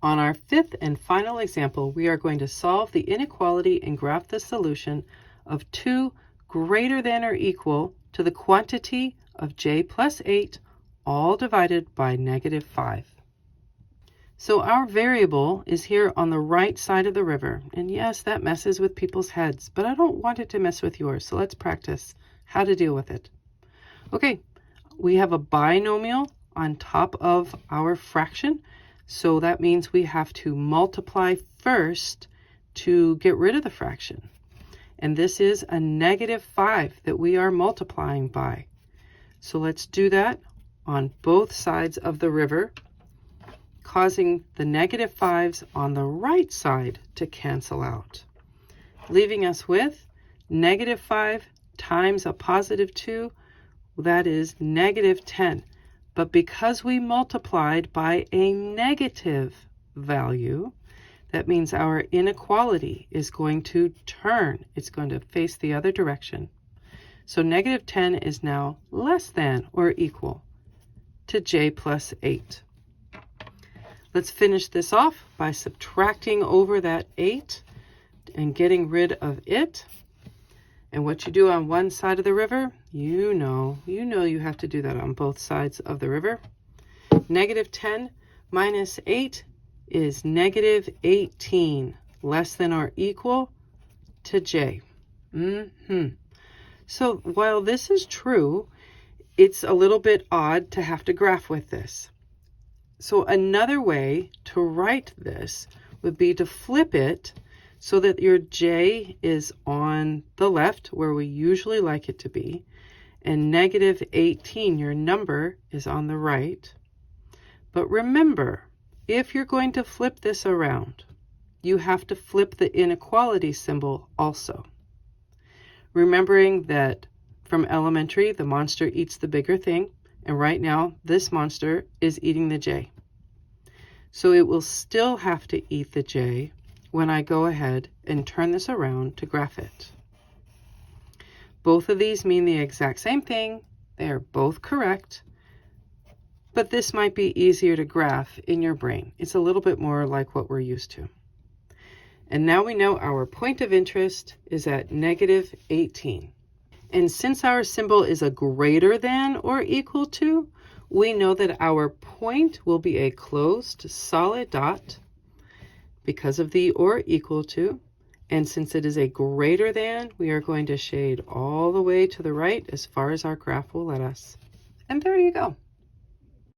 On our fifth and final example, we are going to solve the inequality and graph the solution of 2 greater than or equal to the quantity of j plus 8, all divided by -5. So our variable is here on the right side of the river. And yes, that messes with people's heads, but I don't want it to mess with yours. So let's practice how to deal with it. Okay, we have a binomial on top of our fraction. So that means we have to multiply first to get rid of the fraction. And this is a -5 that we are multiplying by. So let's do that on both sides of the river, causing the -5s on the right side to cancel out, leaving us with -5 times a +2, that is -10. But because we multiplied by a negative value, that means our inequality is going to turn. It's going to face the other direction. So -10 is now less than or equal to j plus 8. Let's finish this off by subtracting over that 8 and getting rid of it. And what you do on one side of the river, you know you have to do that on both sides of the river. -10 minus 8 is -18, less than or equal to j. So while this is true, it's a little bit odd to have to graph with this. So another way to write this would be to flip it so that your j is on the left where we usually like it to be, and -18, your number, is on the right. But remember, if you're going to flip this around, you have to flip the inequality symbol also. Remembering that from elementary, the monster eats the bigger thing, and right now this monster is eating the j. So it will still have to eat the j when I go ahead and turn this around to graph it. Both of these mean the exact same thing. They are both correct, but this might be easier to graph in your brain. It's a little bit more like what we're used to. And now we know our point of interest is at -18. And since our symbol is a greater than or equal to, we know that our point will be a closed solid dot because of the or equal to. And since it is a greater than, we are going to shade all the way to the right as far as our graph will let us. And there you go.